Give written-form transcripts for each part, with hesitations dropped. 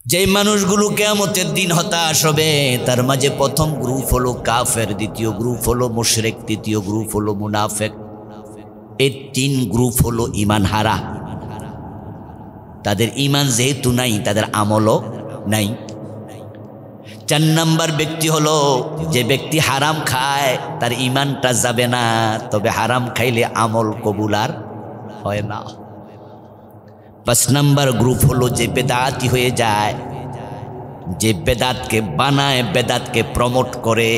যেই মানুষগুলো কিয়ামতের দিন হতাশ হবে তার মাঝে প্রথম গ্রুপ হলো কাফের, দ্বিতীয় গ্রুপ হলো মুশরিক, তৃতীয় গ্রুপ হলো মুনাফিক। এই তিন গ্রুপ হলো ঈমান হারা। তাদের ঈমান যেহেতু নাই তাদের আমলও নাই। 4 নাম্বার ব্যক্তি হলো যে ব্যক্তি হারাম খায়, তার ঈমানটা যাবে না, তবে হারাম খাইলে আমল কবুল আর হয় না। 5 নাম্বার গ্রুপ হলো যে বেদাতি হয়ে যায়, যে বেদাতকে বানায়, বেদাতকে প্রমোট করে,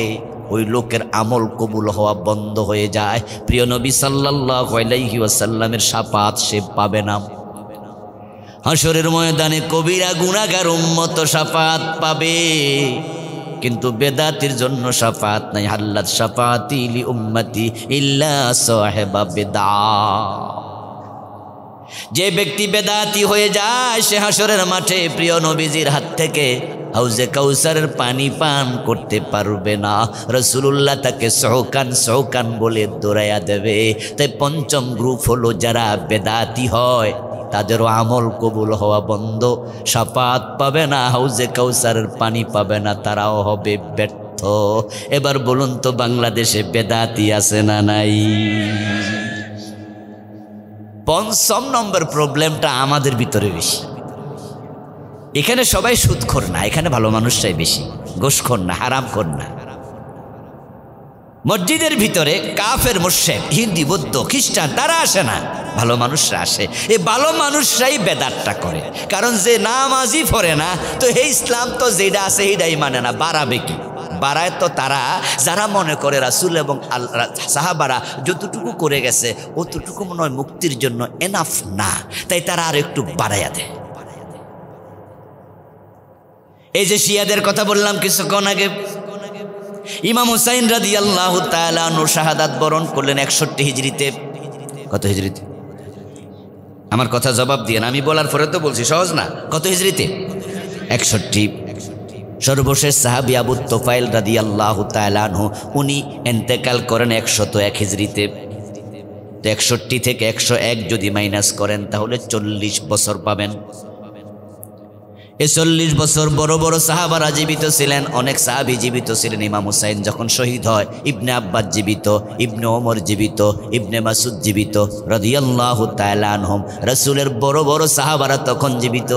ওই লোকের আমল কবুল হওয়া বন্ধ হয়ে যায়। প্রিয় নবী সাল্লাল্লাহু আলাইহি ওয়াসাল্লামের শাফাত সে পাবে না। হাসরের ময়দানে কবিরা গুনাহগার উম্মত শাফাত পাবে, কিন্তু বেদাতির জন্য শাফাত নাই। হাল্লাত শাফাতি লি উম্মতি ইল্লা সাহিবা বিদআহ। যে ব্যক্তি বেদাতি হয়ে যায় সে হাসরের মাঠে প্রিয় নবীজির হাত থেকে হাউজে কাউসারের পানি পান করতে পারবে না। রাসূলুল্লাহ তাকে সহকান সহকান বলে দৌড়াইয়া দেবে। তাই 5ম গ্রুপ হলো যারা বেদাতি হয়, তাদেরও আমল কবুল হওয়া বন্ধ, শাফাত পাবে না, হাউজে কাউসারের পানি পাবে না, তারাও হবে ব্যর্থ। এবার বলুন তো বাংলাদেশে বেদাতি আছে না নাই? 5 নম্বর প্রবলেমটা আমাদের ভিতরে বেশি। এখানে সবাই সুদখোর না, এখানে ভালো মানুষরাই বেশি, ঘুষখোর না, হারামখোর না। মসজিদের ভিতরে কাফের, মুশরিক, হিন্দু, বৌদ্ধ, খ্রিস্টান তারা আসে না, ভালো মানুষরা আসে। এই ভালো মানুষরাই বেদাতটা করে, কারণ যে নামাজই পড়ে না তো এই ইসলাম তো যেটা আছে এইটাই মানে না, বাড়াবে কি? বাড়ায় তো তারা যারা মনে করে রাসূল এবং সাহাবারা যতটুকু করে গেছে অতটুকু মনে হয় মুক্তির জন্য এনাফ না, তাই তারা আর একটু বাড়াইয়া দেয়। এই যে শিয়াদের কথা বললাম কিছুক্ষণ আগে, ইমাম হুসাইন রাদিয়াল্লাহু তাআলা আনহু শাহাদাত বরণ করলেন 61 হিজরিতে। কত হিজরিতে? আমার কথা জবাব দিয়ে না, আমি বলার পরে তো বলছি, সহজ না। কত হিজরিতে? 61। সর্বশেষ সাহাবী আবু তুফাইল রাদিয়াল্লাহু তাআলা আনহু উনি ইন্তেকাল করেন 101 হিজরিতে। তো 61 থেকে 101 যদি মাইনাস করেন তাহলে 40 বছর পাবেন। এই 40 বছর বড় বড় সাহাবারা জীবিত ছিলেন, অনেক সাহাবী জীবিত ছিলেন। ইমাম হুসাইন যখন শহীদ হয়, ইবনে আব্বাস জীবিত, ইবনে ওমর জীবিত, ইবনে মাসুদ জীবিত রাদিয়াল্লাহু তাআলা আনহুম। রাসূলের বড় বড় সাহাবারা তখন জীবিত।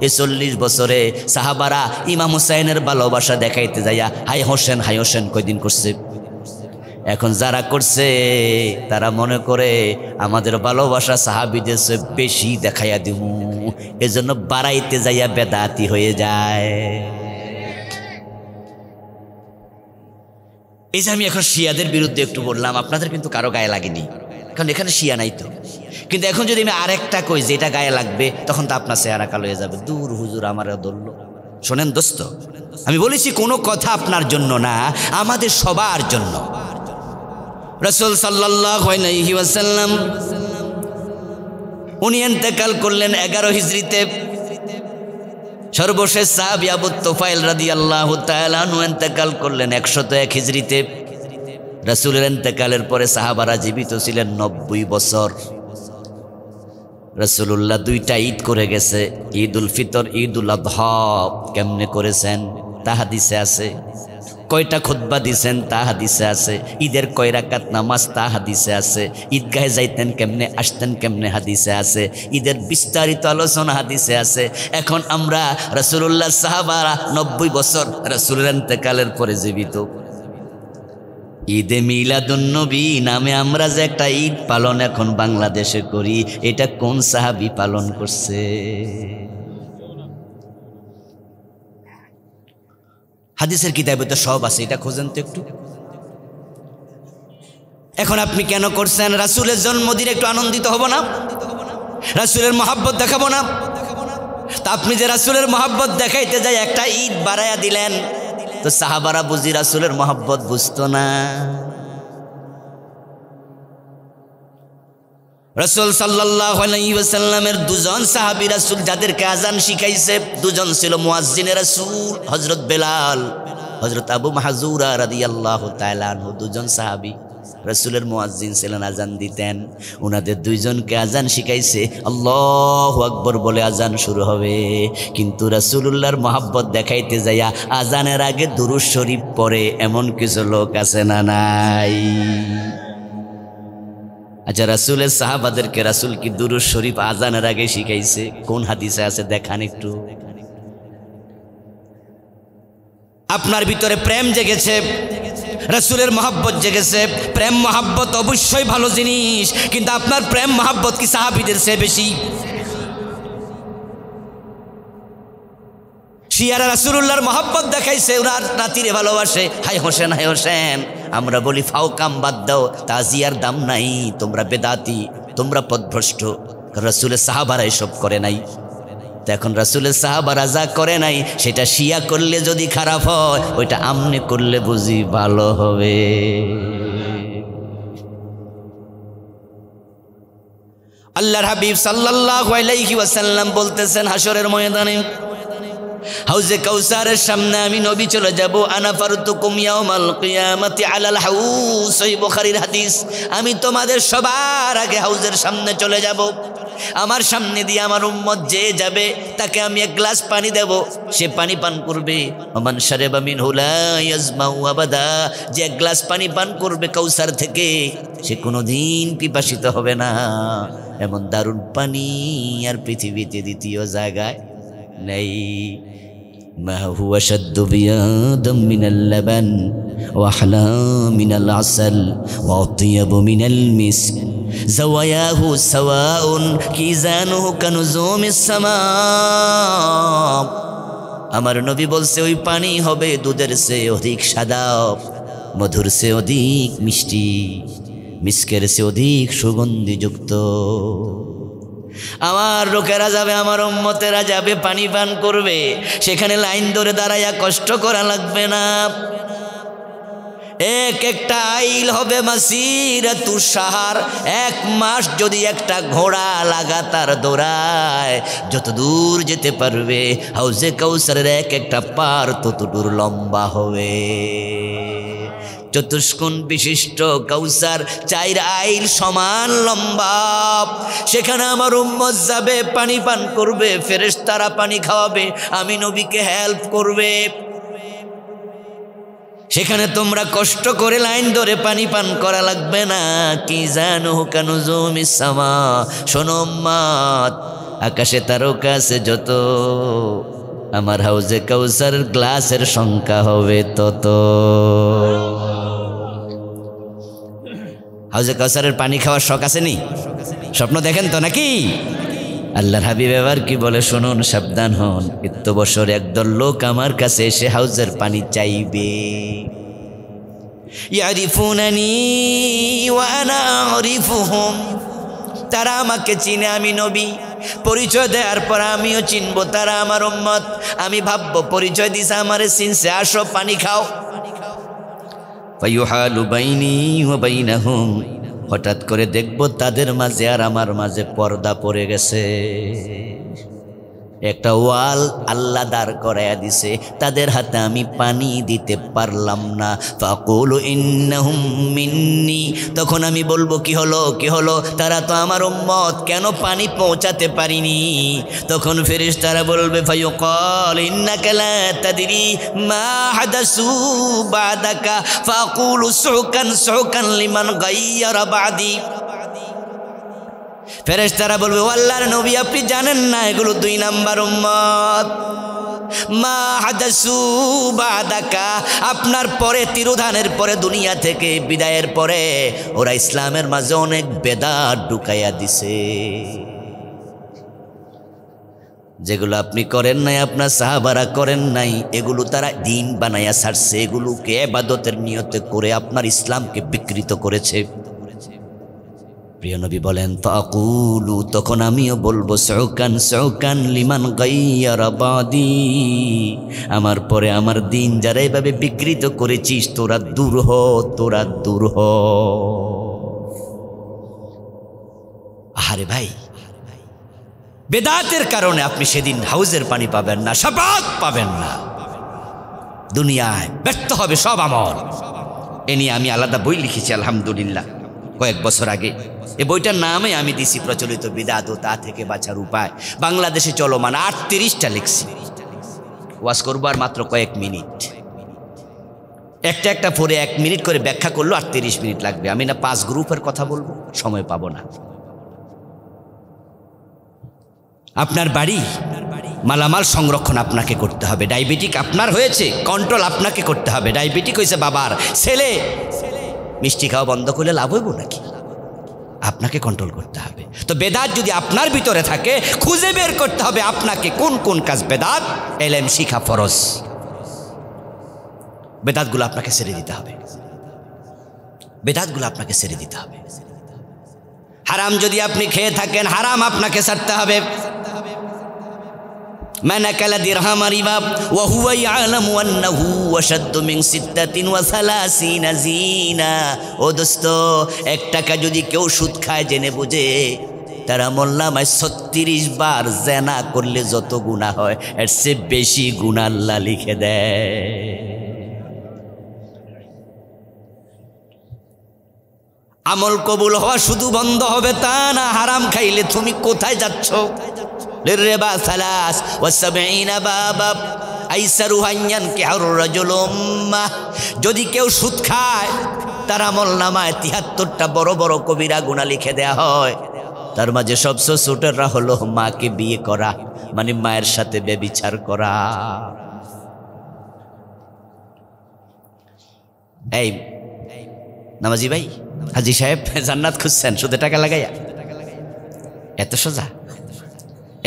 এই 40 বছরে সাহাবারা ইমাম হুসাইনের ভালোবাসা দেখাইতে যাইয়া হাই হোসেন হাই হোসেন কয়দিন করছে। এখন যারা করছে তারা মনে করে আমাদের ভালোবাসা সাহাবীদের চেয়ে বেশি দেখাইয়া দিব, এজন্য বাড়াইতে যাইয়া বেদাতি হয়ে যায়। এই যে আমি এখন শিয়াদের বিরুদ্ধে একটু বললাম, আপনাদের কিন্তু কারো গায়ে লাগেনি, কারণ এখানে শিয়া নাই তো। কিন্তু এখন যদি আমি আরেকটা কই যে এটা গায়ে লাগবে, তখন তো আপনার চেহারা কালো হয়ে যাবে। দূর হুজুর আমার ধরল। শোনেন দোস্ত, আমি বলেছি কোনো কথা আপনার জন্য না, আমাদের সবার জন্য। রাসূল সাল্লাল্লাহু আলাইহি ওয়াসাল্লাম উনি ইন্তেকাল করলেন 11 হিজরিতে। সর্বশেষ সাহাবী আবু তুফাইল রাদিয়াল্লাহু তাআলা আনহু ইন্তেকাল করলেন 101 হিজরিতে। রাসূলের ইন্তেকালের পরে সাহাবারা জীবিত ছিলেন 90 বছর। রাসূলুল্লাহ 2টা ঈদ করে গেছে, ঈদুল ফিতর, ঈদুল আযহা। কেমনে করেছেন তা হাদিসে আছে। কয়টা খুতবা দিছেন তা হাদিসে আছে। ঈদের কয় রাকাত নামাজ তা হাদিসে আছে। ঈদগাহে যাইতেন কেমনে, আসতেন কেমনে হাদিসে আছে। ঈদের বিস্তারিত আলোচনা হাদিসে আছে। এখন আমরা রাসূলুল্লাহ সাহাবারা 90 বছর রাসূলের ইন্তেকালের পরে জীবিত। ঈদে মিলাদুন্নবী নামে আমরা যে একটা ঈদ পালন এখন বাংলাদেশে করি, এটা কোন সাহাবী পালন করছে? হাদিসের কিতাবে তো সব আছে, এটা খোঁজেন তো একটু। এখন আপনি কেন করছেন? রাসূলের জন্মদিনে একটু আনন্দিত হব না? রাসূলের মহব্বত দেখাবো না? তা আপনি যে রাসূলের মহব্বত দেখাইতে যাই একটা ঈদ বাড়াইয়া দিলেন, তো সাহাবারা বুঝি রাসূলের মহব্বত বুঝতো না? রাসূল সাল্লাল্লাহু আলাইহি ওয়াসাল্লামের 2 জন সাহাবী রাসূল যাদেরকে আযান শিখাইছে, 2 জন ছিল মুয়াজ্জিনে রাসূল, হযরত বেলাল, হযরত আবু মাহজুরা রাদিয়াল্লাহু তাআলা আনহু। 2 জন সাহাবী রাসূলের মুয়াজ্জিন ছিলেন, আজান দিতেন। ওনাদের দুইজনকে আজান শিখাইছে, আল্লাহু আকবার বলে আজান শুরু হবে। কিন্তু রাসূলুল্লাহর মহব্বত দেখাইতে যাইয়া আজানের আগে দুরূদ শরীফ পড়ে এমন কিছু লোক আছে না নাই? আচ্ছা, রাসূলের সাহাবাদেরকে রাসূল কি দুরূদ শরীফ আজানের আগে শিখাইছে? কোন হাদিসে আছে দেখান একটু। আপনার ভিতরে প্রেম জেগেছে, রাসূলের মহব্বত জেগেছে। প্রেম মহব্বত অবশ্যই ভালো জিনিস, কিন্তু আপনার প্রেম মহব্বত কি সাহাবীদের চেয়ে বেশি? শিয়ারা রাসূলুল্লাহর মহব্বত দেখাইছে, ওনার নাতিরে ভালোবাসে। Hi Hossain, hi Hossain. আমরা বলি ফাও কাম বাদ দাও, তাজিয়ার দাম নাই, তোমরা বেদাতি, তোমরা পথভ্রষ্ট। রাসূলের সাহাবারা এসব করে নাই। তো এখন রাসূলের সাহাবারা যা করে নাই সেটা শিয়া করলে যদি খারাপ হয়, ওইটা আমনে করলে বুঝি ভালো হবে। আল্লাহর হাবিব সাল্লাল্লাহু আলাইহি ওয়াসাল্লাম বলতেছেন হাসরের ময়দানে হাউজে কাউসারের সামনে আমি নবী চলে যাব। আনা ফারতুকুম ইয়াউমাল কিয়ামাতি আলাল হাউজ, সহিহ বুখারীর হাদিস। আমি তোমাদের সবার আগে হাউজের সামনে চলে যাব। আমার সামনে দিয়ে আমার উম্মত যে যাবে তাকে আমি এক গ্লাস পানি দেব, সে পানি পান করবে। ওমান শারিবা মিনহু লা ইয়াজমাউ আবাদা, যে এক গ্লাস পানি পান করবে কাউসার থেকে সে কোনোদিন পিপাসিত হবে না। এমন দারুণ পানি আর পৃথিবীতে দ্বিতীয় জায়গায় নেই। মা হুয়া শাদ্দু বিয়াদাম মিনাল লাবান ওয়া আহলা মিনাল আসল ওয়া আতিয়াবু মিনাল মিস্ক যাওয়ায়াহু সাওয়াউন কিজানুহু কানুজুমিস সামা। আমার নবী বলছে ওই পানি হবে দুধের চেয়ে অধিক সাদা, মধুর চেয়ে অধিক মিষ্টি, মিস্কের চেয়ে অধিক সুগন্ধিযুক্ত। আমার লোকেরা যাবে, আমার উম্মতেরা যাবে, পানি পান করবে। সেখানে লাইন ধরে দাঁড়াইয়া কষ্ট করা লাগবে না। এক একটা আইল হবে মাসিরাতু শাহর, এক মাস যদি একটা ঘোড়া লাগাতার দৌড়ায় যত দূর যেতে পারবে, হাউজে কাউসারের এক একটা পার তত দূর লম্বা হবে। চতুষ্কোণ বিশিষ্ট কাউসার 4 আইল সমান লম্বা। সেখানে আমার উম্মত যাবে, পানি পান করবে, ফেরেশতারা পানি খাওয়াবে, আমি নবীকে হেল্প করবে। সেখানে তোমরা কষ্ট করে লাইন ধরে পানি পান করা লাগবে না। কি জানো কানুজুমিস সামা, শোনো উম্মত, আকাশে তারকা আছে যত, আমার হাউজে কাউসার গ্লাসের সংখ্যা হবে তত। হাউজে কাউসারের পানি খাওয়ার শখ আসেনি? স্বপ্ন দেখেন তো নাকি? আল্লাহর হাবিব এবার কি বলে শুনুন, সাবধান হন। এত বছর একদল লোক আমার কাছে এসে হাউজের পানি চাইবে। ইয়ারিফুনানি ওয়া আনা আরিফুহুম, তারা আমাকে চিনে, আমি নবী। পরিচয় দেওয়ার পর আমিও চিনবো তারা আমার উম্মত। আমি ভাববো পরিচয় দিছে আমারে চিনছে, আসো পানি খাও। ফায়ুহালু বাইনি ওয়া বাইনাহুম, হঠাৎ করে দেখব তাদের মাঝে আর আমার মাঝে পর্দা পড়ে গেছে। একটা ওয়াল আল্লাহ দাঁড় করাইয়া দিছে, তাদের হাতে আমি পানি দিতে পারলাম না। ফাকুলু ইন্নাহুম মিন্নি, তখন আমি বলবো কি হলো, কি হলো, তারা তো আমার উম্মত, কেন পানি পৌঁছাতে পারিনি? তখন ফেরেশতারা বলবে ফায়ুকাল ইন্নাকা লা তাদরি মা হাদাসু বাদাকা ফাকুলু সুকান সুকান লিমান গায়্যারা বাদি। ফেরেশতারা বলবে ও আল্লাহর নবী, আপনি জানেন না এগুলো 2 নাম্বার উম্মত। মা হাদাসু বাদাকা, আপনার পরে, তিরোধানের পরে, দুনিয়া থেকে বিদায়ের পরে ওরা ইসলামের মাঝে অনেক বেদাত ঢুকাইয়া দিছে। যেগুলো আপনি করেন নাই, আপনার সাহাবারা করেন নাই, এগুলো তারা দিন বানাইয়া ছাড়ছে, এগুলোকে ইবাদতের নিয়তে করে আপনার ইসলামকে বিকৃত করেছে। প্রিয় নবী বলেন ফাকুলু, তখন আমিও বলবো সুকান সুকান লিমান গায়্যারা বাদি, আমার পরে আমার দিন যারা এইভাবে বিকৃত করেছিস, তোরা দূর হ, তোরা দূর হ। আরে ভাই, বেদাতের কারণে আপনি সেদিন হাউজের পানি পাবেন না, শাফাত পাবেন না। দুনিয়ায় ব্যর্থ হবে সব আমল, এ নিয়ে আমি আলাদা বই লিখেছি আলহামদুলিল্লাহ কয়েক বছর আগে। এই বইটার নামে আমি দিছি প্রচলিত বিদআত ও তা থেকে বাঁচার উপায়। বাংলাদেশে চলমান 38টা লিখছি। ওয়াজ করবো আর মাত্র কয়েক মিনিট, একটা পরে 1 মিনিট করে ব্যাখ্যা করলো 38 মিনিট লাগবে। আমি না 5 গ্রুপের কথা বলবো, সময় পাবো না। আপনার বাড়ি মালামাল সংরক্ষণ আপনাকে করতে হবে। ডায়াবেটিক আপনার হয়েছে, কন্ট্রোল আপনাকে করতে হবে। ডায়াবেটিক হয়েছে বাবার, ছেলে মিষ্টি খাওয়া বন্ধ করলে লাভ হইব নাকি? আপনাকে কন্ট্রোল করতে হবে। তো বেদাত যদি আপনার ভিতরে থাকে, খুঁজে বের করতে হবে আপনাকে কোন কোন কাজ বেদাত, এলেম শিখা ফরজ। বেদাতগুলো আপনাকে ছেড়ে দিতে হবে, বেদাতগুলো আপনাকে ছেড়ে দিতে হবে। হারাম যদি আপনি খেয়ে থাকেন, হারাম আপনাকে ছাড়তে হবে। মান আকালা দিরহাম রিবা ওয়া হুয়া ইয়ালামু আন্নাহু আশাদ্দু মিন 36 জিনা। ও দোস্ত, 1 টাকা যদি কেউ সুদ খায় জেনে বুঝে, তার আমলনামায় 36 বার জেনা করলে যত গুনাহ হয় এর চেয়ে বেশি গুনাহ আল্লাহ লিখে দেয়। আমল কবুল হওয়া শুধু বন্ধ হবে তা না, হারাম খাইলে তুমি কোথায় যাচ্ছ? লিররিবা 73 বাবা আইসারুহা আন ইয়ানকিহুর রাজুলু উম্মাহ। যদি কেউ সুদ খায়, তার আমলনামায় 73টা বড় বড় কবিরা গুনাহ লিখে দেয়া হয়। তার মাঝে সবচেয়ে ছোটরা হলো মাকে বিয়ে করা, মানে মায়ের সাথে ব্যভিচার করা। এই নামাজি ভাই, হাজি সাহেব, জান্নাত খুঁজছেন সুদে টাকা লাগাইয়া? এত সোজা,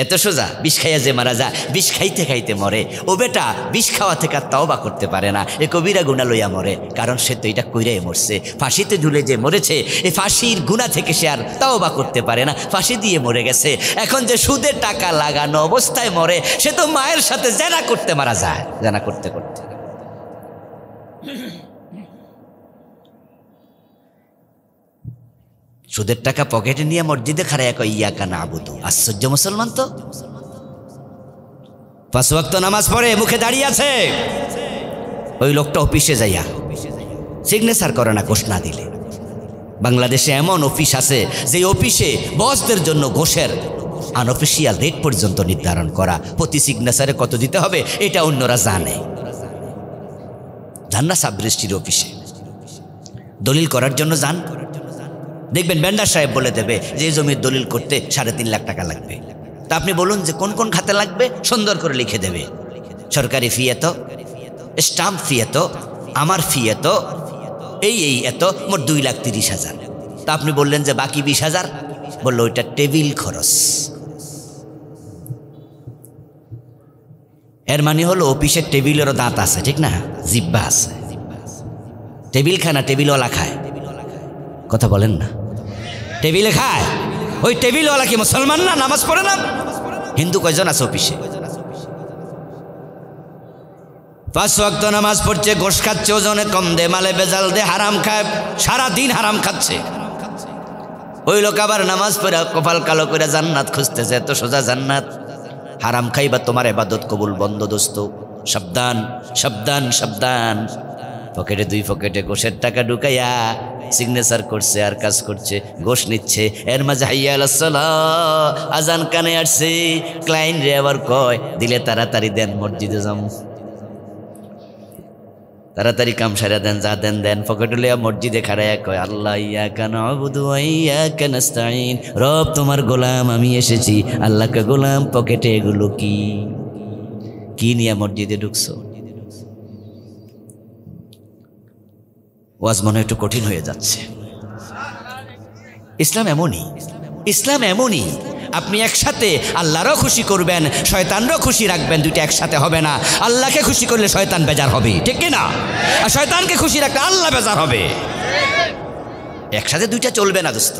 এত সোজা। বিষ খাইয়া যে মারা যায়, বিষ খাইতে খাইতে মরে। ও বেটা বিষ খাওয়া থেকে আর তাওবা করতে পারে না, এ কবিরা গুনাহ লইয়া মরে। কারণ সে তো এটা কইরাই মরছে। ফাঁসিতে ঝুলে যে মরেছে, এই ফাঁসির গুনাহ থেকে সে আর তাওবা করতে পারে না, ফাঁসি দিয়ে মরে গেছে। এখন যে সুদের টাকা লাগানো অবস্থায় মরে, সে তো মায়ের সাথে জেনা করতে মারা যায়, জেনা করতে করতে। সুদের টাকা পকেটে নিয়ে মসজিদে খাড়াইয়া কয় ইয়াকা নাবুদু। আশ্চর্য মুসলমান তো। 5 ওয়াক্ত নামাজ পড়ে, মুখে দাঁড়িয়ে আছে। ওই লোকটা অফিসে যাইয়া সিগনেচার করে না ঘোষ না দিলে। বাংলাদেশে এমন অফিস আছে যে অফিসে বসদের জন্য ঘোষের আনঅফিসিয়াল রেট পর্যন্ত নির্ধারণ করা। প্রতি সিগনেচারে কত দিতে হবে এটা অন্যরা জানে। যান না সাব রেজিস্ট্রির অফিসে দলিল করার জন্য যান, দেখবেন ভেন্ডার সাহেব বলে দেবে যে এই জমির দলিল করতে 3.5 লাখ টাকা লাগবে। তা আপনি বলুন যে কোন কোন খাতে লাগবে, সুন্দর করে লিখে দেবে। সরকারি ফি এত, স্টাম্প ফি এত, আমার ফি এত, এই এত, মোট 2,30,000। তা আপনি বললেন যে বাকি 20,000, বললো ওইটা টেবিল খরচ। এর মানে হলো অফিসের টেবিলেরও দাঁত আছে, ঠিক না, জিব্বা আছে। টেবিল খায় না, টেবিলওয়ালা খায়। কথা বলেন না, টেবিলে খায়। ওই টেবিলওয়ালা কি মুসলমান না? নামাজ পড়ে না? হিন্দু কয়জন আছে অফিসে? 5 ওয়াক্ত নামাজ পড়ছে, ঘোষ খাচ্ছে, ওজনে কম দে, মালে বেজাল দে, হারাম খায়, সারাদিন হারাম খাচ্ছে। ওই লোক আবার নামাজ পড়ে কপাল কালো করে জান্নাত খুঁজতেছে। এত সোজা জান্নাত? হারাম খাইবা তোমার ইবাদত কবুল বন্ধ দোস্ত। সাবধান, সাবধান, সাবধান। পকেটে 2 পকেটে ঘোষের টাকা ঢুকাইয়া সিগনেচার করছে আর কাজ করছে, ঘোষ নিচ্ছে। এর মাঝে হাইয়া আলাস সালাহ, আজান কানে আসছে। ক্লায়েন্ট রে আবার কয় দিলে তাড়াতাড়ি দেন, মসজিদে যাম, তাড়াতাড়ি কাম সারা দেন, যা দেন দেন। পকেটে লইয়া মসজিদে খাড়াইয়া কয় আল্লাহ ইয়াকা নাবুদু ওয়া ইয়াকা নাস্তাইন। রব তোমার গোলাম আমি এসেছি। আল্লাহকে গোলাম। পকেটে এগুলো কি কি নিয়ে মসজিদে ঢুকছো? ওয়াজ মনে একটু কঠিন হয়ে যাচ্ছে। ইসলাম এমনই, ইসলাম এমনই। আপনি একসাথে আল্লাহরও খুশি করবেন, শয়তানরও খুশি রাখবেন, দুইটা একসাথে হবে না। আল্লাহকে খুশি করলে শয়তান বেজার হবে, ঠিক কিনা? আর শয়তানকে খুশি রাখলে আল্লাহ বেজার হবে। একসাথে দুইটা চলবে না দোস্ত।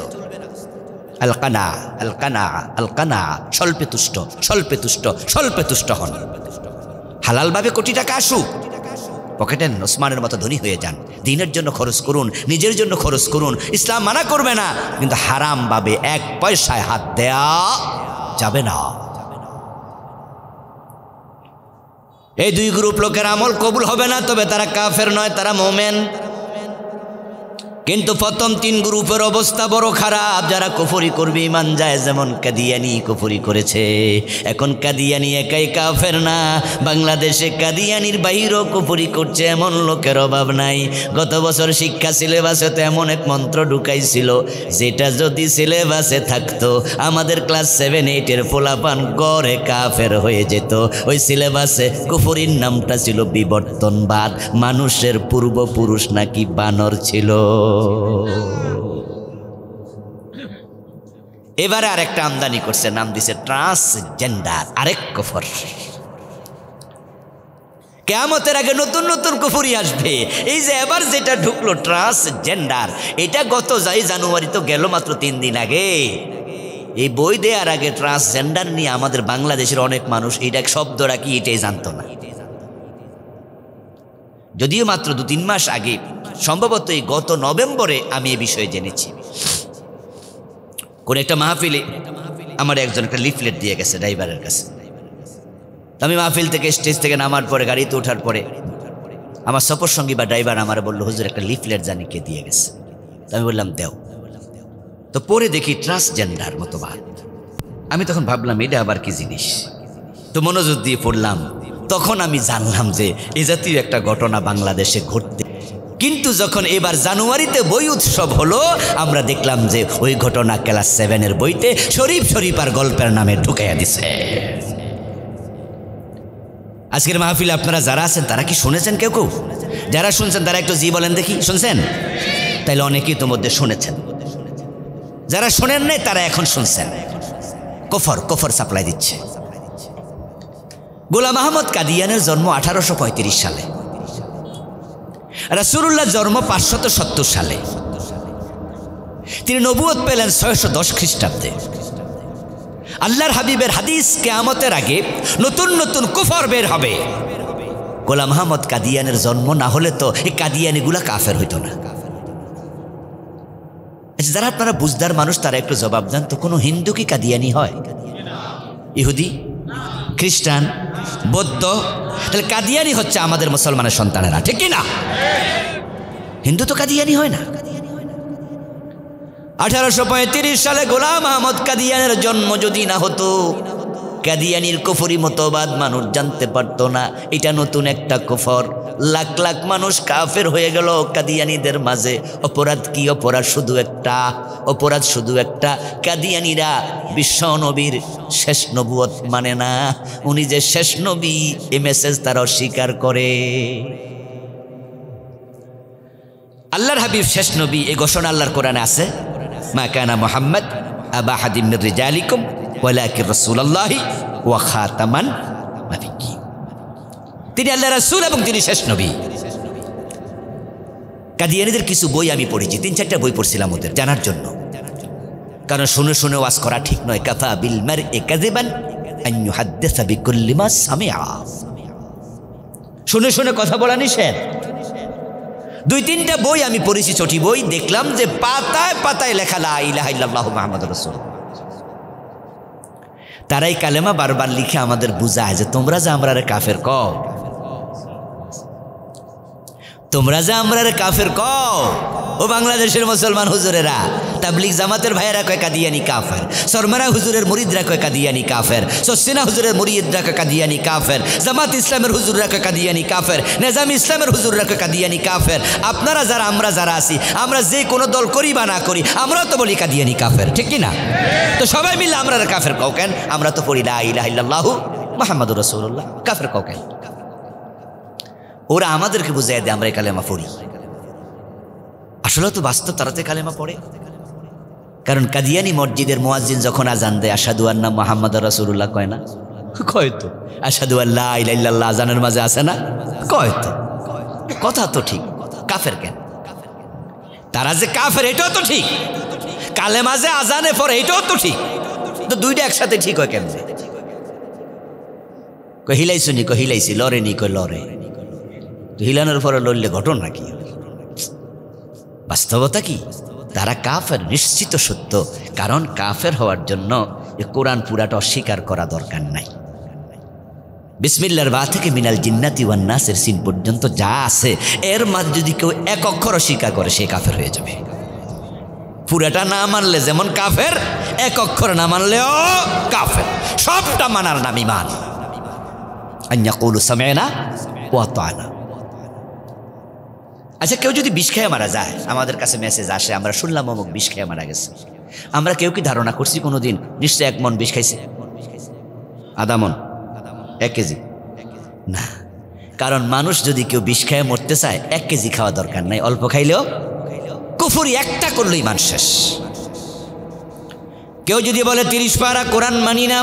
আলকানা, আলকানা, আলকানা, স্বল্পে তুষ্ট, স্বল্পে তুষ্ট, স্বল্পে তুষ্ট হন। হালালভাবে কোটি টাকা আসুক, পকেটে ওসমানের মতো ধনী হয়ে যান। দিনের জন্য খরচ করুন, নিজের জন্য খরচ করুন, ইসলাম মানা করবে না। কিন্তু হারাম ভাবে 1 পয়সায় হাত দেয়া যাবে না। এই 2 গ্রুপ লোকের আমল কবুল হবে না, তবে তারা কাফের নয়, তারা মোমেন। কিন্তু প্রথম 3 গ্রুপের অবস্থা বড় খারাপ। যারা কুফরি করবে ইমান যায়, যেমন কাদিয়ানি কুফরি করেছে। এখন কাদিয়ানি একাই কাফের না, বাংলাদেশে কাদিয়ানির বাইরেও কুফরি করছে এমন লোকের অভাব নাই। গত বছর শিক্ষা সিলেবাসে তো এমন এক মন্ত্র ঢুকাইছিল, যেটা যদি সিলেবাসে থাকতো আমাদের ক্লাস 7-8-এর পোলাপান গড়ে কাফের হয়ে যেত। ওই সিলেবাসে কুফরির নামটা ছিল বিবর্তনবাদ, মানুষের পূর্বপুরুষ নাকি বানর ছিল। এবারে আরেকটা আমদানি করছে, নাম দিছে ট্রান্সজেন্ডার, আরেক কুফর। কিয়ামতের আগে নতুন নতুন কুফরি আসবে। এই যে এবার যেটা ঢুকলো ট্রান্সজেন্ডার, এটা গত জানুয়ারি তো গেল মাত্র 3 দিন আগে। এই বই দেওয়ার আগে ট্রান্সজেন্ডার নিয়ে আমাদের বাংলাদেশের অনেক মানুষ এটা শব্দটা কি এটাই জানতো না। যদিও মাত্র 2-3 মাস আগে, সম্ভবত এই গত নভেম্বরে আমি এ বিষয়ে জেনেছি। কোন একটা মাহফিলে আমার একজন একটা লিফলেট দিয়ে গেছে ড্রাইভারের কাছে। আমি মাহফিল থেকে স্টেজ থেকে নামার পরে গাড়িতে ওঠার পরে আমার সফর সঙ্গী বা ড্রাইভার আমার বললো, হুজুর একটা লিফলেট জানি কে দিয়ে গেছে। আমি বললাম দেও। তো পরে দেখি ট্রান্সজেন্ডার মতো বাদ। আমি তখন ভাবলাম এটা আবার কি জিনিস, তো মনোযোগ দিয়ে পড়লাম। তখন আমি জানলাম যে এ জাতীয় একটা ঘটনা বাংলাদেশে ঘটতে। কিন্তু যখন এবার জানুয়ারিতে বই উৎসব হলো, আমরা দেখলাম যে ওই ঘটনা ক্লাস 7-এর বইতে শরীফ আর গল্পের নামে ঢুকাইয়া দিছে। আজকের মাহফিলে আপনারা যারা আছেন তারা কি শুনেছেন? কেউ যারা শুনছেন তারা একটু জি বলেন দেখি, শুনছেন? তাইলে অনেকেই তো মধ্যে শুনেছেন। যারা শোনেন নাই তারা এখন শুনছেন। কফর সাপ্লাই দিচ্ছে। গোলাম আহমদ কাদিয়ানের জন্ম 1835 সালে, রাসূলুল্লাহ জন্ম 570 সালে। তিনি নবুয়ত পেলেন 610 খ্রিস্টাব্দে। আল্লাহর হাবিবের হাদিস, কিয়ামতের আগে নতুন নতুন কুফর বের হবে। গোলাম আহমদ কাদিয়ানের জন্ম না হলে তো এই কাদিয়ানিগুলা কাফের হইতো না। যারা আপনারা বুঝদার মানুষ তারা একটু জবাব দেন তো, কোনো হিন্দু কি কাদিয়ানি হয়? ইহুদি, খ্রিস্টান, বৌদ্ধ? তাহলে কাদিয়ানি হচ্ছে আমাদের মুসলমানের সন্তানেরা, ঠিক কি না? হিন্দু তো কাদিয়ানি হয় না। 1835 সালে গোলাম আহমদ কাদিয়ানের জন্ম যদি না হতো, কাদিয়ানির কুফরি মতবাদ মানুষ জানতে পারতো না। এটা নতুন একটা কুফর। লাখ লাখ মানুষ কাফের হয়ে গেল কাদিয়ানিদের মাঝে। অপরাধ কি? অপরাধ শুধু একটা, কাদিয়ানিরা বিশ্ব নবীর শেষ নবুয়ত মানে না। উনি যে শেষ নবী এ মেসেজ তারা অস্বীকার করে। আল্লাহর হাবিব শেষ নবী এই ঘোষণা আল্লাহর কোরআনে আছে, মা কানা মুহাম্মদ আবা আহাদিম মির রিজালিকুম ওয়ালাকিন রাসূলুল্লাহি ওয়া খাতামান নাবিয়্যিন। তিনি আল্লাহর রাসূল এবং তিনি শেষ নবী। কাদিয়ানীদের কিছু বই আমি পড়েছি, 3-4টা বই পড়ছিলাম ওদের জানার জন্য। কারণ শুনে শুনে ওয়াজ করা ঠিক নয়। কাফা বিল মারই কাযিবান আন ইউহাদ্দিসা বিকুল্লি মা সামিআ। শুনে শুনে কথা বলা নিষেধ। 2-3টা বই আমি পড়েছি, ছোটি বই। দেখলাম যে পাতায় পাতায় লেখা লা ইলাহা ইল্লাল্লাহু মুহাম্মাদুর রাসূলুল্লাহ। তারাই কালেমা বারবার লিখে আমাদের বুঝায় যে তোমরা যে আমরারে কাফের কও, তোমরা যে আমরারে কাফের কও। ও বাংলাদেশের মুসলমান হুজুরেরা, তাবলিগ জামাতের ভাইয়েরা কয় কাদিয়ানি কাফের, শর্মারা হুজুরের মুরিদরা কয় কাদিয়ানি কাফের, সসিনা হুজুরের মুরিদরা কয় কাদিয়ানি কাফের, জামাত ইসলামের হুজুররা কয় কাদিয়ানি কাফের, নেজাম ইসলামের হুজুররা কয় কাদিয়ানি কাফের। আপনারা যারা, আমরা যারা আছি, আমরা যে কোনো দল করি বা না করি, আমরাও তো বলি কাদিয়ানি কাফের, ঠিক কি না? তো সবাই মিলে আমরা কাফের কও কেন? আমরা তো পড়ি লা ইলাহা ইল্লাল্লাহু মুহাম্মাদুর রাসূলুল্লাহ, কাফের কও কেন? ওরা আমাদেরকে বুঝাই দেয় আমরা এই কালেমা পড়ি। আসলে তো বাস্তব তারাতে কালেমা পড়ে। কারণ কাদিয়ানি মসজিদের মুয়াজ্জিন যখন আজান দেয় আশহাদু আন্না মুহাম্মাদুর রাসূলুল্লাহ কয় না? কয় তো। আশহাদু আল্লা ইলাহা ইল্লাল্লাহ আজানের মাঝে আছে না? কয় তো। কথা তো ঠিক, কাফের কেন? তারা যে কাফের এটাও তো ঠিক, কালেমা যে আজানে পড়ে এটাও তো ঠিক। তো দুইটা একসাথে ঠিক হয় কেন? কই হিলাইছু নি? কই হিলাইছি। লড়ে নি? কই লড়ে। হিলানোর পরে লড়লে ঘটনা কি? বাস্তবতা কি? তারা কাফের নিশ্চিত সত্য। কারণ কাফের হওয়ার জন্য এ কোরআন পুরাটা অস্বীকার করা দরকার নাই। বিসমিল্লার বা থেকে মিনাল জিন্নাতি ওয়ান নাসের সিন পর্যন্ত যা আছে এর মাঝে যদি কেউ এক অক্ষর অস্বীকার করে সে কাফের হয়ে যাবে। পুরাটা না মানলে যেমন কাফের, এক অক্ষর না মানলেও কাফের। সবটা মানার নাম ঈমান। আন ইয়াকুলু সামি'না ওয়া আতা'না। আচ্ছা, কেউ যদি বিষ খেয়ে মারা যায়, আমাদের কাছে মেসেজ আসে, আমরা শুনলাম অমুক বিষ খেয়ে মারা গেছে। আমরা কেউ কি ধারণা করছি কোনোদিন নিশ্চয় 1 মণ বিষ খাইছে? আধা মণ, 1 কেজি না। কারণ মানুষ যদি কেউ বিষ খেয়ে মরতে চায় 1 কেজি খাওয়া দরকার নাই, অল্প খাইলেও কুফরি একটা করলো ঈমান শেষ। কেউ যদি বলে 30 পারা কোরআন মানি না,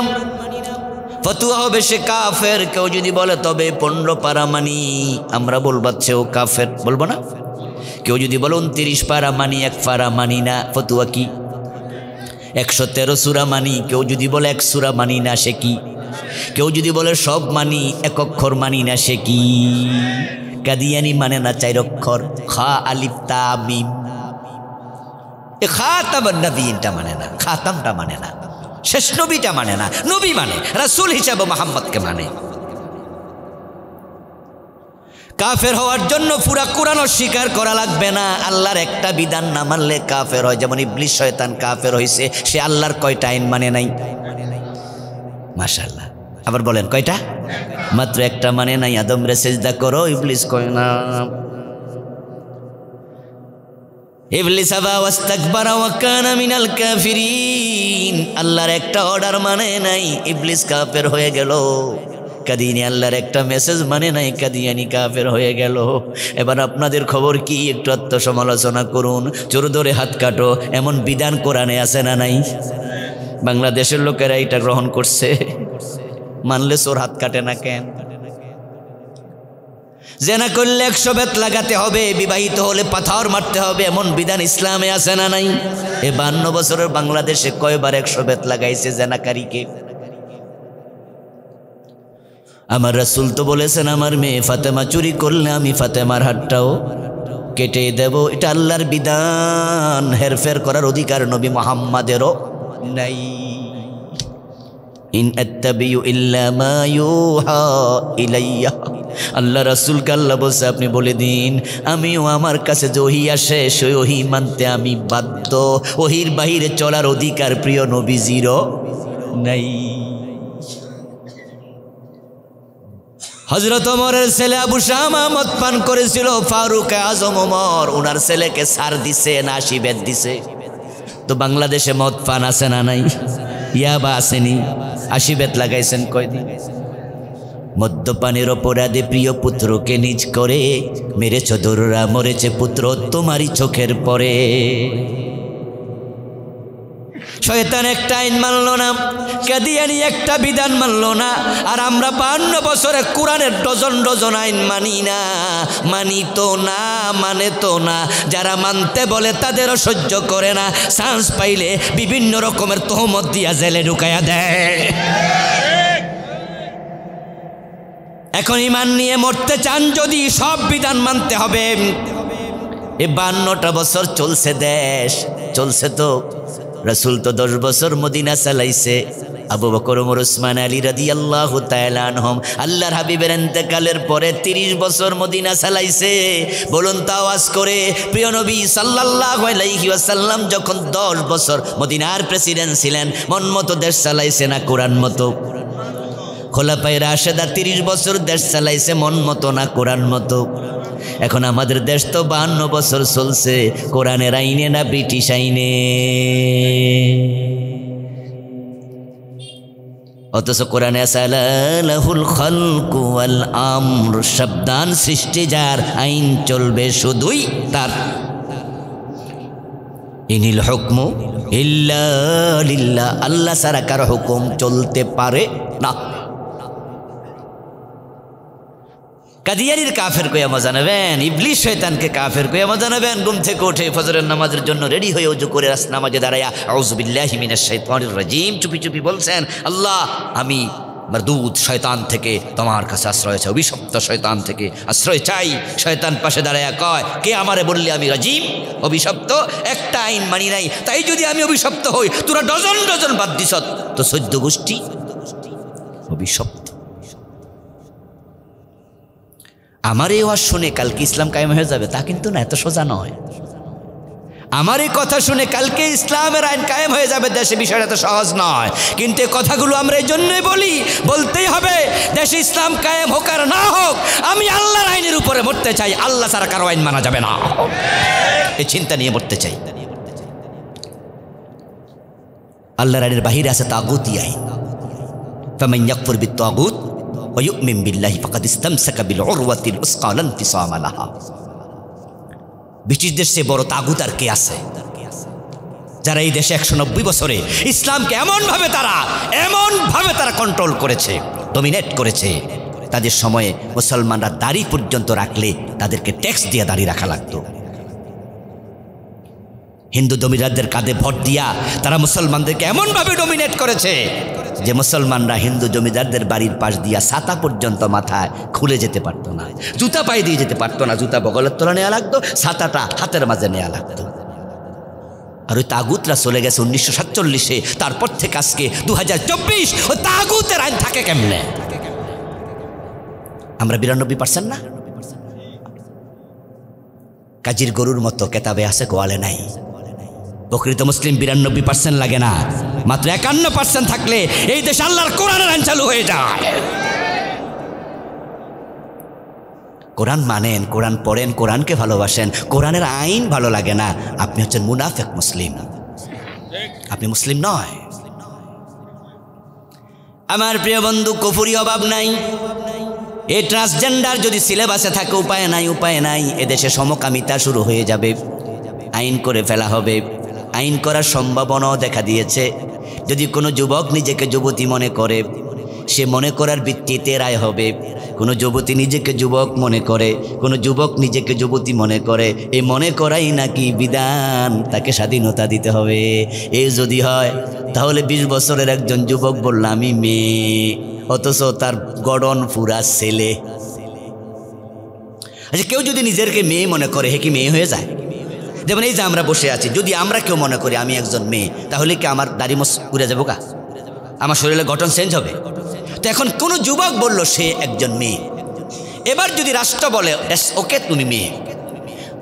ফতুয়া হবে সে কাফের। কেউ যদি বলে তবে 15 পারা মানি, আমরা বলবো সেও কাফের, বলবো না? কেউ যদি বলে 29 পারা মানি, 1 পারা মানি না, ফতুয়া কি? 113 সূরা মানি, কেউ যদি বলে 1 সূরা মানি না, সে কি? কেউ যদি বলে সব মানি 1 অক্ষর মানি না, সে কি? কাদিয়ানি মানে না 4 অক্ষর, খা আলিফ তা মিম। এ খাতামুন নবিয়্যিনটা মানে না, খাতামটা মানে না, শেষ নবীটা মানে না। নবী মানে রাসূল হিসাবে মুহাম্মদকে মানে। কাফের হওয়ার জন্য পুরা কোরআন অস্বীকার করা লাগবে না। আল্লাহর একটা বিধান না মানলে কাফের হয়। যেমন ইবলিস শয়তান কাফের হয়েছে, সে আল্লাহর কয়টা আইন মানে নাই? মাশাআল্লাহ। আবার বলেন কয়টা? মাত্র একটা মানে নাই। আদম রে সিজদা করো, ইবলিস কয় না। ইবলিস আবা ওয়াস্তাকবারা ওয়া কানা মিনাল কাফিরিন। আল্লাহর একটা অর্ডার মানে নাই, ইবলিস কাফের হয়ে গেল। কাদিয়ানি আল্লাহর একটা মেসেজ মানে নাই, কাদিয়ানি কাফের হয়ে গেল। এবার আপনাদের খবর কি? একটু আত্মসমালোচনা করুন। চোর ধরে হাত কাটো, এমন বিধান কোরআনে আছে না নাই? বাংলাদেশের লোকেরা এটা গ্রহণ করছে, মানলে চোর হাত কাটে না কেন? জেনা করলে 100 বেত লাগাতে হবে, বিবাহিত হলে পাথর মারতে হবে, এমন বিধান ইসলামে আছে না নাই? এ 52 বছরের বাংলাদেশে কয়বার 100 বেত লাগাইছে জেনাকারীকে? আমার রাসূল তো বলেছেন, আমার মেয়ে ফাতেমা চুরি করলে আমি ফাতেমার হাতটাও কেটে দেব। এটা আল্লাহর বিধান, হেরফের করার অধিকার নবী মুহাম্মাদেরও নাই। ইন আত্তাবিউ ইল্লা মা ইউহা ইলাইয়া। আল্লাহ রাসূলকে আল্লাহ বলছে, আপনি বলে দিন আমিও আমার কাছে যে ওহী আসে সেই ওহী মানতে আমি বাধ্য। ওহীর বাহিরে চলার অধিকার প্রিয় নবীজিরও নাই। হযরত ওমরের ছেলে আবু শামা মদ পান করেছিল, ফারুক আজম ওমর ওনার ছেলেকে ছাড় দিছে না 80 বেত দিছে। তো বাংলাদেশে মদ পান আছে না নাই? ইয়াবা আসেনি? 80 বেত লাগাইছেন কয়দিন? মদ্যপানের অপরাধে প্রিয় পুত্রকে নিজ করে মেরেছ দোররা, মরেছে পুত্র তোমারই চোখের পরে। শয়তান একটা আইন মানল না, কাদিয়ানি একটা বিধান মানল না, আর আমরা 52 বছরে কোরআনের ডজন ডজন আইন মানি না। মানি তো না, মানে তো না। যারা মানতে বলে তাদেরও সহ্য করে না, চান্স পাইলে বিভিন্ন রকমের তহমত দিয়া জেলে ঢুকাইয়া দেয়। এখন ঈমান নিয়ে মরতে চান যদি সব বিধান মানতে হবে। এ 52টা বছর চলছে দেশ, চলছে তো। রাসূল তো 10 বছর মদিনা চালাইছে। আবু বকর, ওমর, ওসমান, আলী রাদিয়াল্লাহু তাআলা আনহুম আল্লাহর হাবিবের ইন্তেকালের পরে 30 বছর মদিনা চালাইছে। বলুন তো আওয়াজ করে, প্রিয় নবী সাল্লাল্লাহু আলাইহি ওয়াসাল্লাম যখন 10 বছর মদিনার প্রেসিডেন্ট ছিলেন, মন মতো দেশ চালাইছে না কোরআন মতো? খোলাফায়ে রাশেদা 30 বছর দেশ চালাইছে মন মতো না কোরআন মতো? এখন আমাদের দেশ তো 52 বছর চলছে কোরআনের আইনে না ব্রিটিশ আইনে? অথচ কোরআনে আসালাহুল খালকু ওয়াল আমর, শব্দান সৃষ্টি যার, আইন চলবে শুধুই তার। ইনিল হুকমু ইল্লা লিল্লাহ, আল্লাহ ছাড়া কারো হুকুম চলতে পারে না। কাদিয়ানির কাফের কইয়া মজা নেবেন, ইবলিস শয়তানকে কাফের কইয়া মজা নেবেন। ঘুম থেকে উঠে ফজরের নামাজের জন্য রেডি হয়ে ওযু করে নামাজে দাঁড়ায়া আউযু বিল্লাহি মিনাশ শাইতানির রাজিম চুপি চুপি বলছেন, আল্লাহ আমি মারদুদ শয়তান থেকে তোমার কাছে আশ্রয় চাই, অভিশপ্ত শয়তান থেকে আশ্রয় চাই। শয়তান পাশে দাঁড়ায়া কয়, কে আমারে বললি আমি রাজিম, অভিশপ্ত? একটা আইন মানি নাই, তাই যদি আমি অভিশপ্ত হই, তোরা ডজন ডজন বাদ দিছত, তো 14 গোষ্ঠী অভিশপ্ত। আমার এই ওয়াজ শুনে কালকে ইসলাম কায়েম হয়ে যাবে তা কিন্তু না, এত সোজা নয়। আমার এই কথা শুনে কালকে ইসলামের আইন কায়েম হয়ে যাবে দেশে, বিষয়টা এত সহজ নয়। কিন্তু এই কথাগুলো আমরা এই জন্যই বলি, বলতেই হবে দেশে ইসলাম কায়েম হোক আর না হোক, আমি আল্লাহর আইনের উপরে মরতে চাই, আল্লাহ ছাড়া কারো আইন মানা যাবে না, এই চিন্তা নিয়ে মরতে চাই। আল্লাহর আইনের বাহিরে আছে তাগুতি আইন। ফামান ইয়াকফুর বিত-তাগুত ওয়া ইউমিন বিল্লাহি ফাকাদ ইসতামসাকা বিল উরওয়াতিল উসকা লা ইনফিসামা লাহা। ব্রিটিশ দেশে বড় তাগুত আর কে আছে, যারা এই দেশে 190 বছরে ইসলামকে এমনভাবে তারা কন্ট্রোল করেছে, ডমিনেট করেছে। তাদের সময়ে মুসলমানরা দাড়ি পর্যন্ত রাখলে তাদেরকে ট্যাক্স দিয়ে দাড়ি রাখা লাগতো। হিন্দু জমিদারদের কাঁধে ভোট দিয়া তারা মুসলমানদেরকে এমনভাবে ডমিনেট করেছে যে মুসলমানরা হিন্দু জমিদারদের বাড়ির পাশ দিয়া ছাতা পর্যন্ত মাথায় খুলে যেতে পারতো না, জুতা পায়ে দিয়ে যেতে পারতো না। জুতা বগলের তলা নেওয়া লাগতো, ছাতাটা হাতের মাঝে নেওয়া লাগতো। আর ওই তাগুতরা চলে গেছে 1947-এ, তারপর থেকে আজকে 2024, ওই তাগুতের আইন থাকে কেমনে? আমরা 92% না? কাজীর গরুর মতো কেতাবে আছে, গোয়ালে নাই। প্রকৃত মুসলিম 92% লাগে না, মাত্র 51% থাকলে এই দেশে আল্লাহর কোরআনের আইন চালু হয়ে যায়। কোরআন মানেন, কোরআন পড়েন, কোরআনকে ভালোবাসেন, কোরআনের আইন ভালো লাগে না, আপনি হচ্ছেন মুনাফিক মুসলিম, আপনি মুসলিম নয়। আমার প্রিয় বন্ধু, কুফরি অভাব নাই। এই ট্রান্সজেন্ডার যদি সিলেবাসে থাকে, উপায় নাই, এদেশে সমকামিতা শুরু হয়ে যাবে, আইন করে ফেলা হবে। আইন করার সম্ভাবনাও দেখা দিয়েছে। যদি কোনো যুবক নিজেকে যুবতী মনে করে, সে মনে করার ভিত্তিতে রায় হবে। কোনো যুবতী নিজেকে যুবক মনে করে, কোনো যুবক নিজেকে যুবতী মনে করে, এই মনে করাই নাকি বিধান, তাকে স্বাধীনতা দিতে হবে। এই যদি হয় তাহলে 20 বছরের একজন যুবক বলল আমি মেয়ে, অথচ তার গড়ন পুরা ছেলে। আচ্ছা, কেউ যদি নিজেকে মেয়ে মনে করে, হে কি মেয়ে হয়ে যায়? যেমন এই যে আমরা বসে আছি, যদি আমরা কেউ মনে করি আমি একজন মেয়ে, তাহলে কি আমার দাড়ি মোছ উড়ে যাবো কা? আমার শরীরে গঠন চেঞ্জ হবে? তো এখন কোনো যুবক বলল সে একজন মেয়ে, এবার যদি রাষ্ট্র বলে ওকে তুমি মেয়ে,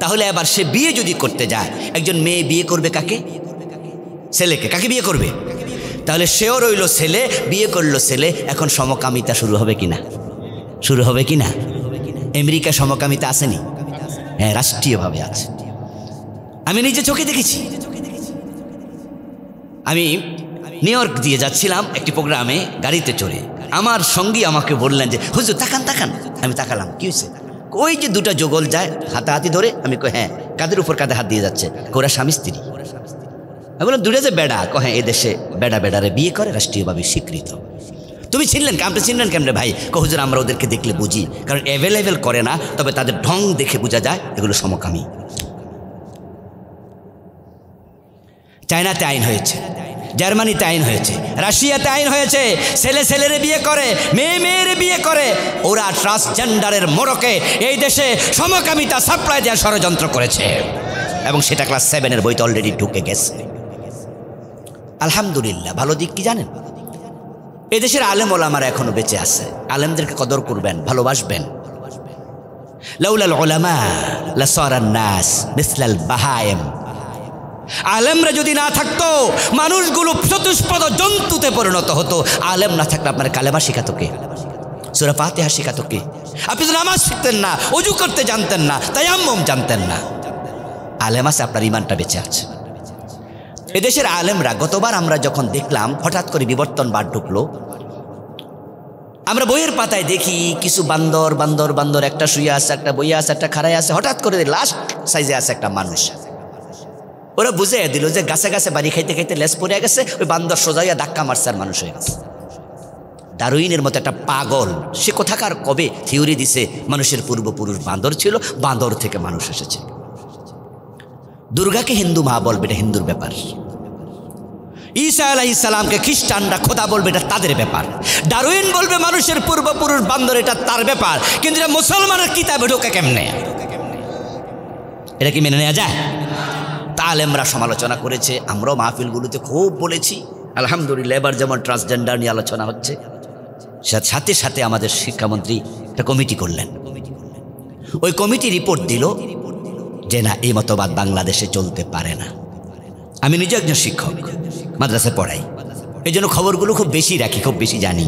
তাহলে এবার সে বিয়ে যদি করতে যায়, একজন মেয়ে বিয়ে করবে কাকে? ছেলেকে। কাকে বিয়ে করবে? তাহলে সেও রইল ছেলে, বিয়ে করলো ছেলে। এখন সমকামিতা শুরু হবে কিনা? শুরু হবে কিনা? আমেরিকা সমকামিতা আসেনি? হ্যাঁ, রাষ্ট্রীয়ভাবে আছে। আমি নিজে চোখে দেখেছি। আমি নিউ ইয়র্ক দিয়ে যাচ্ছিলাম একটি প্রোগ্রামে গাড়িতে চড়ে, আমার সঙ্গী আমাকে বললেন যে হুজুর তাকান তাকান। আমি তাকালাম, কি হয়েছে? ওই যে দুটা যুগল যায় হাতাহাতি ধরে। আমি কই হ্যাঁ। কাদের উপর কাঁধে হাত দিয়ে যাচ্ছে? ওরা স্বামী স্ত্রী। আমি বললাম দুটা যে বেড়া। হ্যাঁ, এদেশে বেড়া বেড়ারে বিয়ে করে, রাষ্ট্রীয়ভাবে স্বীকৃত। তুমি চিনলেন? আপনি চিনলেন কেমনে ভাই? হুজুর আমরা ওদেরকে দেখলে বুঝি, কারণ অ্যাভেলেবেল করে না, তবে তাদের ঢং দেখে বোঝা যায় এগুলো সমকামী। চায়নাতে আইন হয়েছে, জার্মানিতে আইন হয়েছে, রাশিয়াতে আইন হয়েছে। ছেলে ছেলেরে বিয়ে করে, মেয়ে মেয়েরে বিয়ে করে। ওরা ট্রান্সজেন্ডারের মোড়কে এই দেশে সমকামিতা সাপ্লাই দেওয়ার ষড়যন্ত্র করেছে, এবং সেটা ক্লাস 7-এর বইতে অলরেডি ঢুকে গেছে। আলহামদুলিল্লাহ। ভালো দিক কি জানেন? এদেশের আলেম ওলামারা এখনো বেঁচে আছে। আলেমদেরকে কদর করবেন, ভালোবাসবেন। লাউলাল উলামা লাসারান নাস মিসলাল বাহায়েম। আলেমরা যদি না থাকতো, মানুষগুলো চতুষ্পদ জন্তুতে পরিণত হতো। আলেম না থাকলে আপনার কালেমা শিখাতো কে? সূরা ফাতিহা শিখাতো কে? আপনি তো নামাজ শিখতেন না, ওযু করতে জানতেন না, তায়াম্মুম জানতেন না। আলেম আছে, আপনার ইমানটা বেঁচে আছে। এদেশের আলেমরা, গতবার আমরা যখন দেখলাম হঠাৎ করে বিবর্তন বাদ ঢুকলো, আমরা বইয়ের পাতায় দেখি কিছু বান্দর বান্দর বান্দর, একটা শুয়ে আছে, একটা বইয়ে আছে, একটা খাড়ায় আছে, হঠাৎ করে লাস্ট সাইজে আছে একটা মানুষ। ওরা বুঝে দিল যে গাছে গাছে বাড়ি খাইতে খাইতে লেস পড়ে গেছে, ওই বান্দর সোজাইয়া ধাক্কা মারছে আর মানুষ হয়ে গেছে। ডারউইনের মতো একটা পাগল, সে কোথাকার কবে থিওরি দিছে মানুষের পূর্বপুরুষ বান্দর ছিল, বান্দর থেকে মানুষ এসেছে। দুর্গাকে হিন্দু মা বলবে, এটা হিন্দুর ব্যাপার। ঈসা আলাইহিস সালামকে খ্রিস্টানরা খোদা বলবে, এটা তাদের ব্যাপার। ডারউইন বলবে মানুষের পূর্বপুরুষ বান্দর, এটা তার ব্যাপার। কিন্তু এটা মুসলমানের কিতাবে ঢোকে কেমনে? এটা কি মেনে নেওয়া যায়? আলেমরা সমালোচনা করেছে, আমরাও মাহফিলগুলোতে খুব বলেছি। আলহামদুলিল্লাহ, এবার যেমন ট্রান্সজেন্ডার নিয়ে আলোচনা হচ্ছে, সাথে সাথে আমাদের শিক্ষামন্ত্রী একটা কমিটি করলেন। ওই কমিটি রিপোর্ট দিল যে না, এই মতবাদ বাংলাদেশে চলতে পারে না। আমি নিজে একজন শিক্ষক, মাদ্রাসায় পড়াই, এই জন্য খবরগুলো খুব বেশি রাখি, খুব বেশি জানি।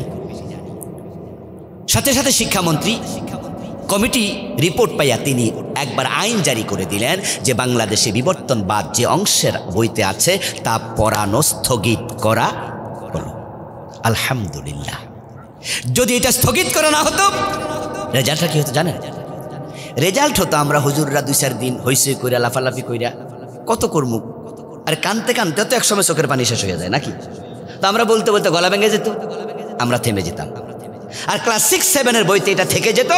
সাথে সাথে শিক্ষামন্ত্রী কমিটি রিপোর্ট পাইয়া তিনি একবার আইন জারি করে দিলেন যে বাংলাদেশে বিবর্তনবাদ যে অংশের বইতে আছে তা পড়ানো স্থগিত করা হলো। আলহামদুলিল্লাহ। যদি এটা স্থগিত করা না হতো, রেজাল্টটা কি হতো জানেন? রেজাল্ট হতো আমরা হুজুররা 2-4 দিন হইসই কইরা লাফালাফি কইরা কত করমু, আর কানতে কানতে তো একসময় চোখের পানি শেষ হয়ে যায় নাকি? তো আমরা বলতে বলতে গলা ভেঙে যেত, আমরা থেমে যেতাম। আর ক্লাস 6-7 বইতে এটা থেকে যেত।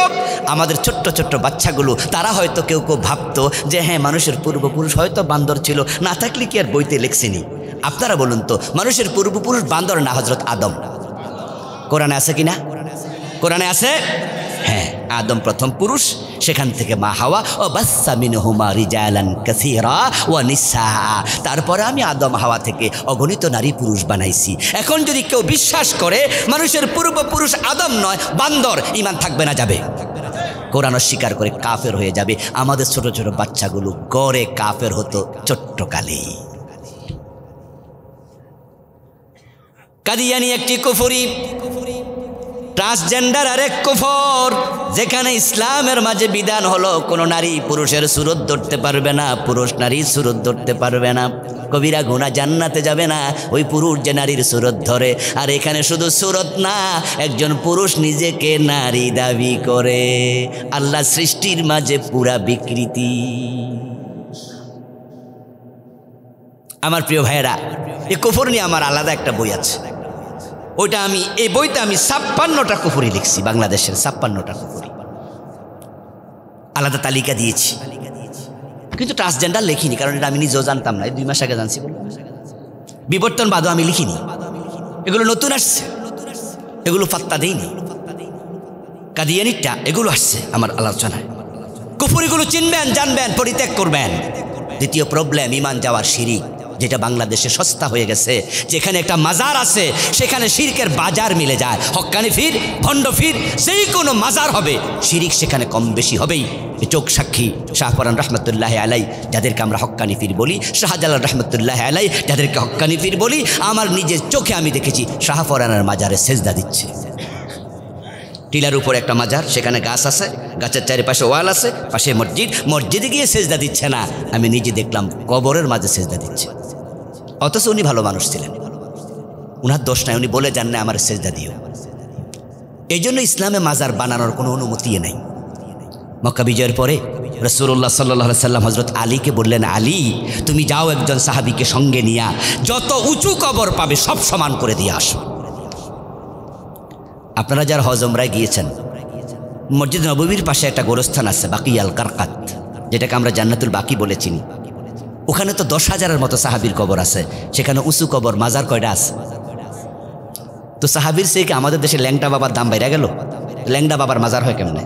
আমাদের ছোট্ট ছোট্ট বাচ্চাগুলো তারা হয়তো কেউ কেউ ভাবতো যে হ্যাঁ, মানুষের পূর্বপুরুষ হয়তো বান্দর ছিল, না থাকলে কি আর বইতে লেখছেনি? আপনারা বলুন তো, মানুষের পূর্বপুরুষ বান্দর না হযরত আদম? কোরআনে আছে কিনা? কোরআনে আছে। হ্যাঁ, আদম প্রথম পুরুষ, সেখান থেকে মা হাওয়া, ও বাসসা মিনহুমা রিজালান কাসীরা ওয়া নিসা। তারপরে আমি আদম হাওয়া থেকে অগণিত নারী পুরুষ বানাইছি। এখন যদি কেউ বিশ্বাস করে মানুষের পূর্বপুরুষ আদম নয় বান্দর, ঈমান থাকবে না, যাবে। কোরআন অস্বীকার করে কাফের হয়ে যাবে। আমাদের ছোট ছোট বাচ্চাগুলো গড়ে কাফের হতো ছোট্ট কালে। কাদিয়ানি একটি কুফরি, ট্রান্সজেন্ডার আরেক কুফর। যেখানে ইসলামের মাঝে বিধান হলো কোনো নারী পুরুষের সুরত ধরতে পারবে না, পুরুষ নারীর সুরত ধরতে পারবে না, কবিরা গুনাহ জান্নাতে যাবে না ওই পুরুষ যে নারীর সুরত ধরে। আর এখানে শুধু সুরত না, একজন পুরুষ নিজেকে নারী দাবি করে। আল্লাহ সৃষ্টির মাঝে পুরা বিকৃতি। আমার প্রিয় ভাইয়েরা, এই কুফর নিয়ে আমার আলাদা একটা বই আছে। ওইটা আমি, এই বইতে আমি 56টা কুফরি লিখছি, বাংলাদেশের 56টা কুফরি আলাদা তালিকা দিয়েছি। কিন্তু ট্রান্সজেন্ডার লিখিনি, কারণ এটা আমি নিজেও জানতাম না, 2 মাস আগে জানছি। বিবর্তনবাদও আমি লিখিনি, এগুলো নতুন আসছে, এগুলো পাত্তা দেইনি। কাদিয়ানিটা এগুলো আসছে আমার আলোচনায়। কুফরিগুলো চিনবেন, জানবেন, পরিত্যাগ করবেন। দ্বিতীয় প্রবলেম, ঈমান যাওয়ার শিরিক, যেটা বাংলাদেশে সস্তা হয়ে গেছে। যেখানে একটা মাজার আছে সেখানে শিরকের বাজার মিলে যায়। হক্কানি ফির, ভণ্ড ফির, সেই কোনো মাজার হবে, শিরিক সেখানে কম বেশি হবেই। চোখ সাক্ষী শাহপরান রহমতুল্লাহ আলাই, যাদেরকে আমরা হক্কানি ফির বলি, শাহজালাল রহমতুল্লাহ আলাই, যাদেরকে হক্কানি ফির বলি। আমার নিজের চোখে আমি দেখেছি শাহপরানের মাজারে সেজদা দিচ্ছে। টিলার উপর একটা মাজার, সেখানে গাছ আছে, গাছের চারিপাশে ওয়াল আছে, পাশে মসজিদ, মসজিদে গিয়ে সেজদা দিচ্ছে না, আমি নিজে দেখলাম কবরের মাঝে সেজদা দিচ্ছে। অথচ উনি ভালো মানুষ ছিলেন, উনার দোষ নাই, উনি বলে যান না আমার সেজদা দিও। এই জন্য ইসলামে মাজার বানানোর কোনো অনুমতি নাই। মক্কা বিজয়ের পরে রাসূলুল্লাহ সাল্লাল্লাহু আলাইহি সাল্লাম হযরত আলীকে বললেন, আলী তুমি যাও একজন সাহাবীকে সঙ্গে নিয়া যত উঁচু কবর পাবে সব সমান করে দিয়ে আসো। আপনারা যারা হজ উমরায় গিয়েছেন, মসজিদ নববীর পাশে একটা গোরস্থান আছে বাকিয়াল কারকাত, যেটাকে আমরা জান্নাতুল বাকি বলে চিনি। ওখানে তো 10,000-এর মতো সাহাবীর কবর আছে। সেখানে উঁচু কবর মাজার কয়টা আছে? তো সাহাবীর সে কি আমাদের দেশে ল্যাংটা বাবার দাম বাইরে গেল? ল্যাংটা বাবার মাজার হয় কেমনে?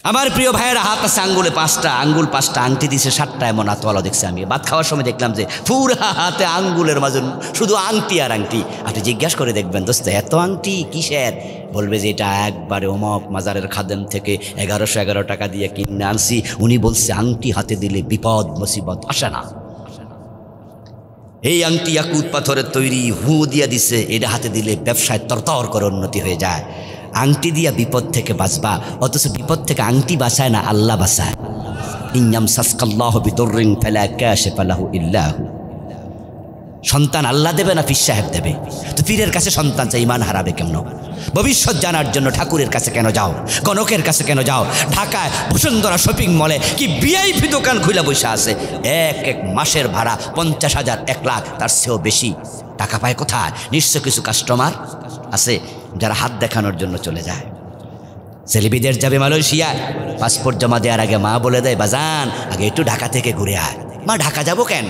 আমার প্রিয় ভাইয়েরা, হাত আছে আঙ্গুলে 5টা, আঙ্গুল 5টা, আংটি দিছে 7টা, এমন হাতওয়ালা দেখছি আমি। ভাত খাওয়ার সময় দেখলাম যে পুরা হাতে আঙ্গুলের মাঝে শুধু আংটি আর আংটি। আপনি জিজ্ঞাসা করে দেখবেন, দোস্ত এত আংটি কিসের? বলবে যে এটা একবারে অমক মাজারের খাদেম থেকে 1111 টাকা দিয়ে কিনে আনছি। উনি বলছে আংটি হাতে দিলে বিপদ মুসিবত আসে না। এই আংটি ইয়াকুত পাথরের তৈরি, হু দিয়া দিছে, এটা হাতে দিলে ব্যবসায় তরতর করে উন্নতি হয়ে যায়। আংটি দিয়া বিপদ থেকে বাঁচবা, অথচ বিপদ থেকে আংটি বাঁচায় না, আল্লাহ বাঁচায়। ইনয়াম সাসকাল্লাহু বিদুররিন ফালা কাশিফা লাহু ইল্লা হু। সন্তান আল্লাহ দেবে না পীর সাহেব দেবে? তো পীরের কাছে সন্তান চাই, ঈমান হারাবে কেমন? ভবিষ্যৎ জানার জন্য ঠাকুরের কাছে কেন যাও? গণকের কাছে কেন যাও? ঢাকায় বসুন্ধরা শপিং মলে কি ভিআইপি দোকান খুলে বসে আছে, এক মাসের ভাড়া 50,000, 1 লাখ, তার চেয়েও বেশি। টাকা পায় কোথায়? নিশ্চয় কিছু কাস্টমার আছে যারা হাত দেখানোর জন্য চলে যায়। ছেলেবিদের যাবে মালয়েশিয়া, পাসপোর্ট জমা দেওয়ার আগে মা বলে দেয়, বাজান আগে একটু ঢাকা থেকে ঘুরে আয়। মা ঢাকা যাবো কেন?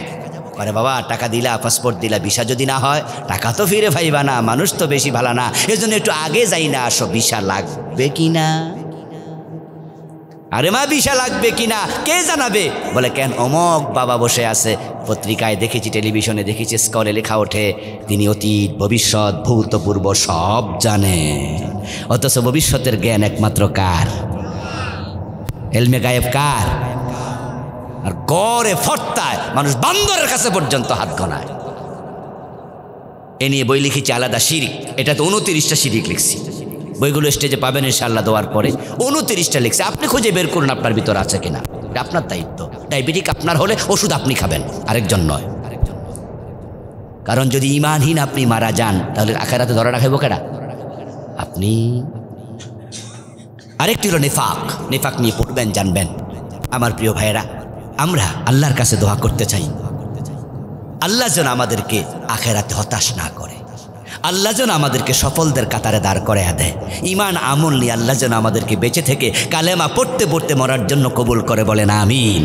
আরে বাবা, টাকা দিলা, পাসপোর্ট দিলা, ভিসা যদি না হয় টাকা তো ফিরে পাইবা না, মানুষ তো বেশি ভালো না, এজন্য একটু আগে যাই না আসো। ভিসা লাগবে কিনা? আরে মা ভিসা লাগবে কিনা কে জানাবে? বলে কেন? অমক বাবা বসে আছে, পত্রিকায় দেখেছি, টেলিভিশনে দেখেছি, স্কলে লেখা ওঠে, তিনি অতীত ভবিষ্যৎ ভূতপূর্ব সব জানে। অথচ ভবিষ্যতের জ্ঞান একমাত্র কার? এলমে গায়েব কার? আর গড়ে ফর্তায় মানুষ বান্দরের কাছে পর্যন্ত হাত গনায়। এ নিয়ে বই লিখেছি আলাদা শিরিক, এটা তো 29টা শিরিক লিখছি। বইগুলো স্টেজে পাবেন ইনশাআল্লাহ দেওয়ার পরে। 29টা লিখছে, আপনি খুঁজে বের করুন আপনার ভিতর আছে কিনা, এটা আপনার দায়িত্ব। ডায়াবেটিক আপনার হলে ওষুধ আপনি খাবেন, আরেকজন নয়। কারণ যদি ইমানহীন আপনি মারা যান তাহলে আখিরাতে ধরা রাখবো কেডা? আপনি। আরেকটি হলো নিফাক। নিফাক নিয়ে পড়বেন, জানবেন। আমার প্রিয় ভাইয়েরা, আমরা আল্লাহর কাছে দোয়া করতে চাই, আল্লাহ যেন আমাদেরকে আখিরাতে হতাশ না করে, আল্লাহ যেন আমাদেরকে সফলদের কাতারে দাঁড় করে দেয়। ইমান আমল নিয়ে আল্লাহ যেন আমাদেরকে বেঁচে থেকে কালেমা পড়তে পড়তে মরার জন্য কবুল করে, বলেন আমিন।